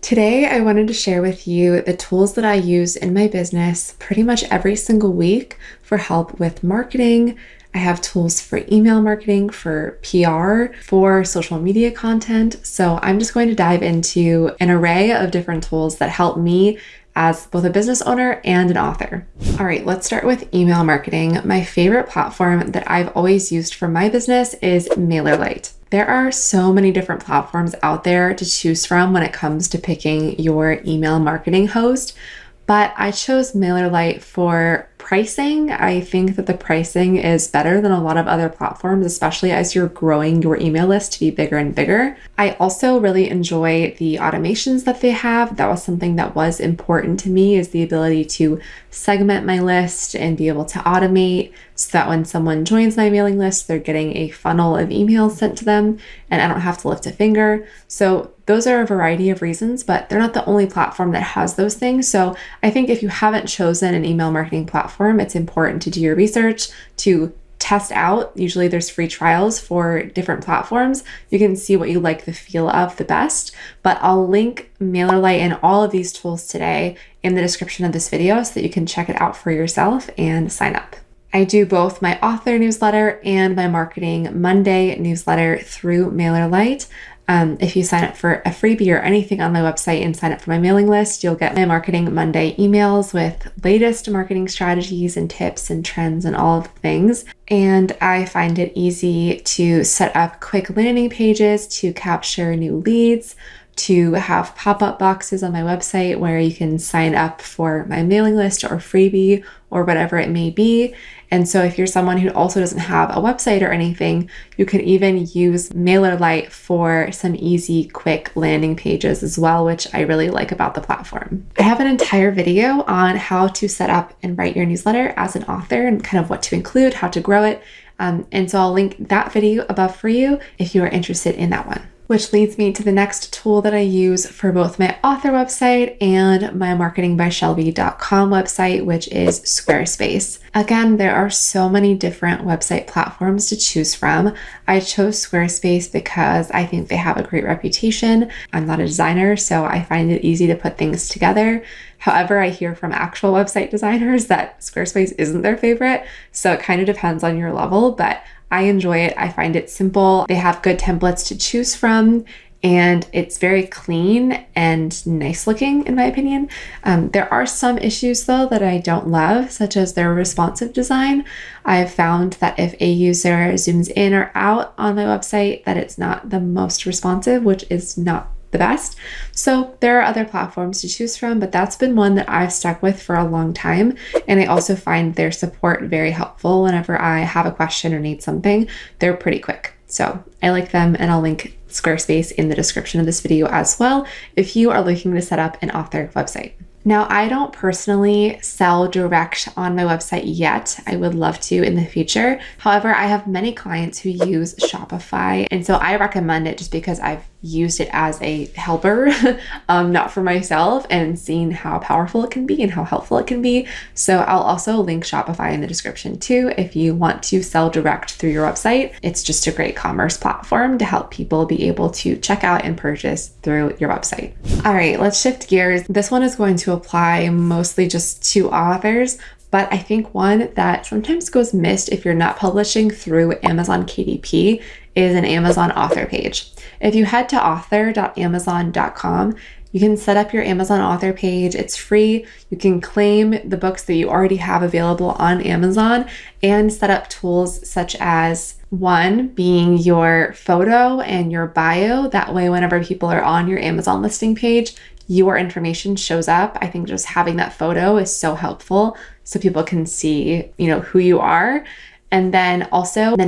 Today, I wanted to share with you the tools that I use in my business pretty much every single week for help with marketing. I have tools for email marketing, for PR, for social media content. So I'm just going to dive into an array of different tools that help me as both a business owner and an author. All right, let's start with email marketing. My favorite platform that I've always used for my business is MailerLite. There are so many different platforms out there to choose from when it comes to picking your email marketing host, but I chose MailerLite for pricing. I think that the pricing is better than a lot of other platforms, especially as you're growing your email list to be bigger and bigger. I also really enjoy the automations that they have. That was something that was important to me, is the ability to segment my list and be able to automate so that when someone joins my mailing list, they're getting a funnel of emails sent to them and I don't have to lift a finger. So those are a variety of reasons, but they're not the only platform that has those things. So I think if you haven't chosen an email marketing platform, it's important to do your research, to test out. Usually there's free trials for different platforms. You can see what you like the feel of the best, but I'll link MailerLite and all of these tools today in the description of this video so that you can check it out for yourself and sign up. I do both my author newsletter and my Marketing Monday newsletter through MailerLite. If you sign up for a freebie or anything on my website and sign up for my mailing list, you'll get my Marketing Monday emails with latest marketing strategies and tips and trends and all of the things. And I find it easy to set up quick landing pages to capture new leads, to have pop-up boxes on my website where you can sign up for my mailing list or freebie or whatever it may be. And so if you're someone who also doesn't have a website or anything, you can even use MailerLite for some easy, quick landing pages as well, which I really like about the platform. I have an entire video on how to set up and write your newsletter as an author and kind of what to include, how to grow it. And so I'll link that video above for you if you are interested in that one. Which leads me to the next tool that I use for both my author website and my marketingbyshelby.com website, which is Squarespace. Again, there are so many different website platforms to choose from. I chose Squarespace because I think they have a great reputation. I'm not a designer, so I find it easy to put things together. However, I hear from actual website designers that Squarespace isn't their favorite, so it kind of depends on your level, but I enjoy it. I find it simple. They have good templates to choose from, and it's very clean and nice looking, in my opinion. There are some issues, though, that I don't love, such as their responsive design. I've found that if a user zooms in or out on my website, that it's not the most responsive, which is not the best. So there are other platforms to choose from, but that's been one that I've stuck with for a long time. And I also find their support very helpful whenever I have a question or need something. They're pretty quick. So I like them, and I'll link Squarespace in the description of this video as well if you are looking to set up an author website. Now, I don't personally sell direct on my website yet. I would love to in the future. However, I have many clients who use Shopify, and so I recommend it just because I've used it as a helper, not for myself, and seen how powerful it can be and how helpful it can be. So I'll also link Shopify in the description too if you want to sell direct through your website. It's just a great commerce platform to help people be able to check out and purchase through your website. All right, let's shift gears. This one is going to apply mostly just to authors, but I think one that sometimes goes missed if you're not publishing through Amazon KDP is an Amazon author page. If you head to author.amazon.com, you can set up your Amazon author page. It's free. You can claim the books that you already have available on Amazon and set up tools such as one being your photo and your bio. That way, whenever people are on your Amazon listing page, your information shows up. I think just having that photo is so helpful so people can see, who you are. And then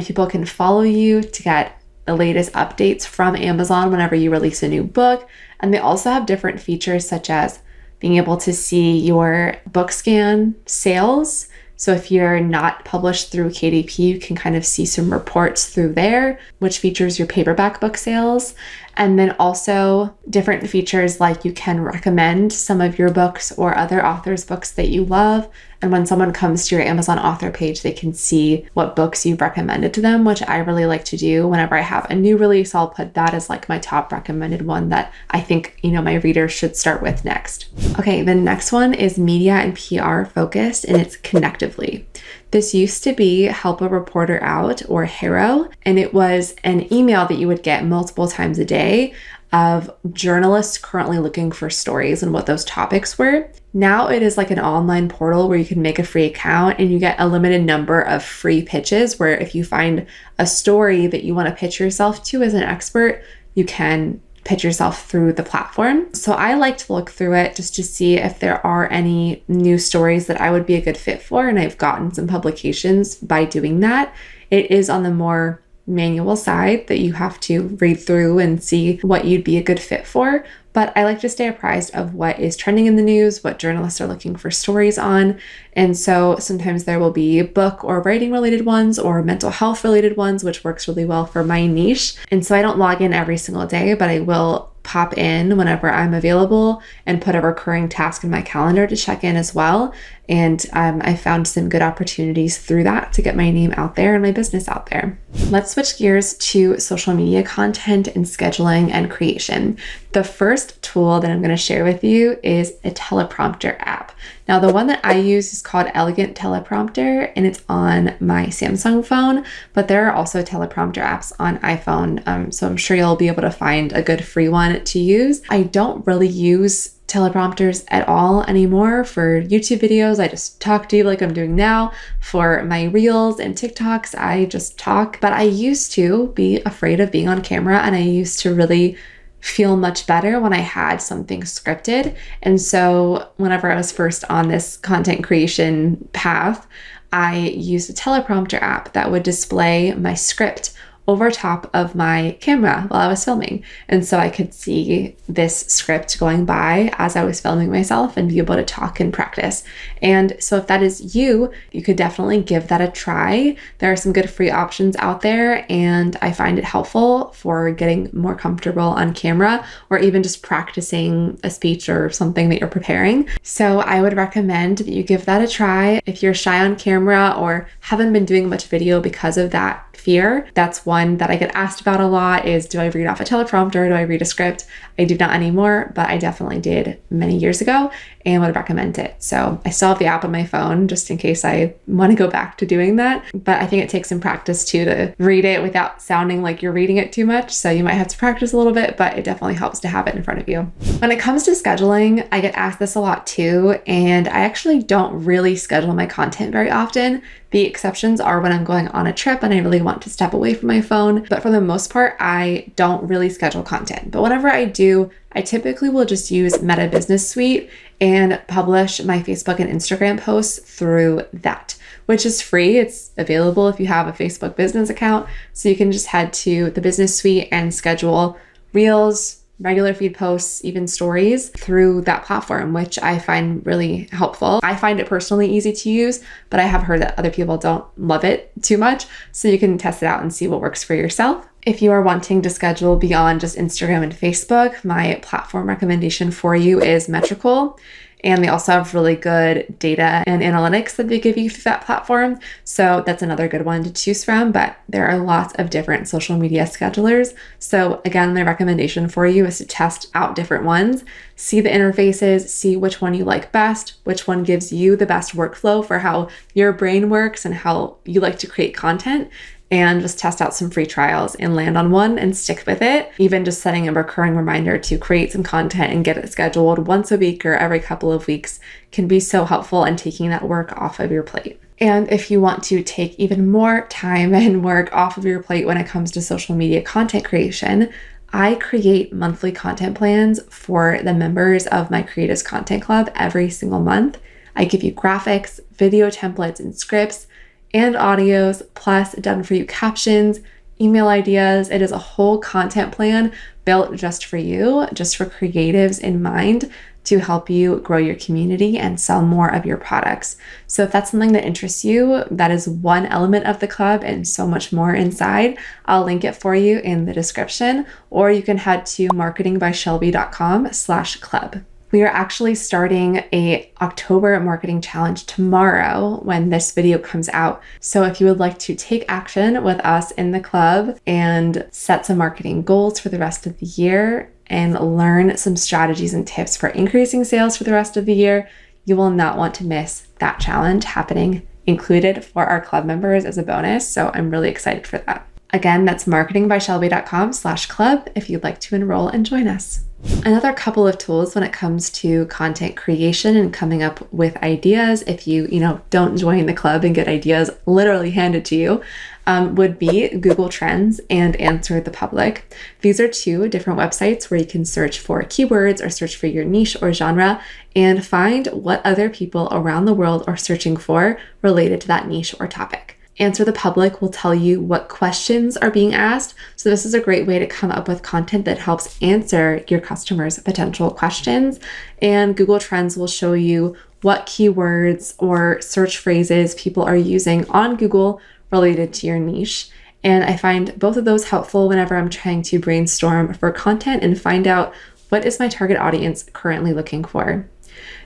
people can follow you to get the latest updates from Amazon whenever you release a new book. And they also have different features such as being able to see your book scan sales. So if you're not published through KDP, you can kind of see some reports through there, which features your paperback book sales. And then also different features like you can recommend some of your books or other authors' books that you love. And when someone comes to your Amazon author page, they can see what books you've recommended to them, which I really like to do. Whenever I have a new release, I'll put that as like my top recommended one that I think, my readers should start with next. Okay, the next one is media and PR focused, and it's Connectively. This used to be Help a Reporter Out, or HARO, and it was an email that you would get multiple times a day of journalists currently looking for stories and what those topics were. Now it is like an online portal where you can make a free account and you get a limited number of free pitches where if you find a story that you want to pitch yourself to as an expert, you can pitch yourself through the platform. So I like to look through it just to see if there are any new stories that I would be a good fit for, and I've gotten some publications by doing that. It is on the more manual side that you have to read through and see what you'd be a good fit for. But I like to stay apprised of what is trending in the news, what journalists are looking for stories on. And so sometimes there will be book or writing related ones or mental health related ones, which works really well for my niche. And so I don't log in every single day, but I will pop in whenever I'm available and put a recurring task in my calendar to check in as well. And I found some good opportunities through that to get my name out there and my business out there. Let's switch gears to social media content and scheduling and creation. The first tool that I'm going to share with you is a teleprompter app. Now, the one that I use is called Elegant Teleprompter, and it's on my Samsung phone, but there are also teleprompter apps on iPhone. So I'm sure you'll be able to find a good free one to use. I don't really use teleprompters at all anymore for YouTube videos. I just talk to you like I'm doing now. For my reels and TikToks, I just talk. But I used to be afraid of being on camera, and I used to really feel much better when I had something scripted. And so whenever I was first on this content creation path, I used a teleprompter app that would display my script over top of my camera while I was filming. And so I could see this script going by as I was filming myself and be able to talk and practice. And so if that is you, you could definitely give that a try. There are some good free options out there, and I find it helpful for getting more comfortable on camera or even just practicing a speech or something that you're preparing. So I would recommend that you give that a try. If you're shy on camera or haven't been doing much video because of that fear, that's one that I get asked about a lot is, do I read off a teleprompter? Do I read a script? I do not anymore, but I definitely did many years ago and would recommend it. So I still have the app on my phone just in case I want to go back to doing that. But I think it takes some practice too to read it without sounding like you're reading it too much. So you might have to practice a little bit, but it definitely helps to have it in front of you. When it comes to scheduling, I get asked this a lot too, and I actually don't really schedule my content very often. The exceptions are when I'm going on a trip and I really want to step away from my phone. But for the most part, I don't really schedule content. But whenever I do, I typically will just use Meta Business Suite and publish my Facebook and Instagram posts through that, which is free. It's available if you have a Facebook business account. So you can just head to the Business Suite and schedule reels, regular feed posts, even stories through that platform, which I find really helpful. I find it personally easy to use, but I have heard that other people don't love it too much. So you can test it out and see what works for yourself. If you are wanting to schedule beyond just Instagram and Facebook, my platform recommendation for you is Metrical. And they also have really good data and analytics that they give you through that platform. So that's another good one to choose from, but there are lots of different social media schedulers. So again, my recommendation for you is to test out different ones, see the interfaces, see which one you like best, which one gives you the best workflow for how your brain works and how you like to create content, and just test out some free trials and land on one and stick with it. Even just setting a recurring reminder to create some content and get it scheduled once a week or every couple of weeks can be so helpful in taking that work off of your plate. And if you want to take even more time and work off of your plate when it comes to social media content creation, I create monthly content plans for the members of my Creatives Content Club every single month. I give you graphics, video templates, and scripts, and audios, plus done for you captions, email ideas. It is a whole content plan built just for you, just for creatives in mind, to help you grow your community and sell more of your products. So if that's something that interests you, that is one element of the club and so much more inside. I'll link it for you in the description, or you can head to marketingbyshelby.com/club. We are actually starting a October marketing challenge tomorrow when this video comes out. So if you would like to take action with us in the club and set some marketing goals for the rest of the year and learn some strategies and tips for increasing sales for the rest of the year, you will not want to miss that challenge happening included for our club members as a bonus. So I'm really excited for that. Again, that's marketingbyshelby.com/club if you'd like to enroll and join us. Another couple of tools when it comes to content creation and coming up with ideas, if you don't join the club and get ideas literally handed to you, would be Google Trends and Answer the Public. These are two different websites where you can search for keywords or search for your niche or genre and find what other people around the world are searching for related to that niche or topic. Answer the Public will tell you what questions are being asked. So this is a great way to come up with content that helps answer your customers' potential questions. And Google Trends will show you what keywords or search phrases people are using on Google related to your niche. And I find both of those helpful whenever I'm trying to brainstorm for content and find out what is my target audience currently looking for.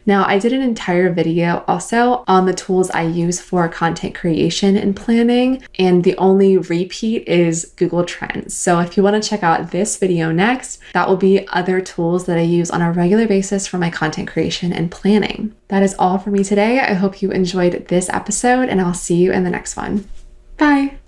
Now, I did an entire video also on the tools I use for content creation and planning, and the only repeat is Google Trends. So if you want to check out this video next, that will be other tools that I use on a regular basis for my content creation and planning. That is all for me today. I hope you enjoyed this episode, and I'll see you in the next one. Bye.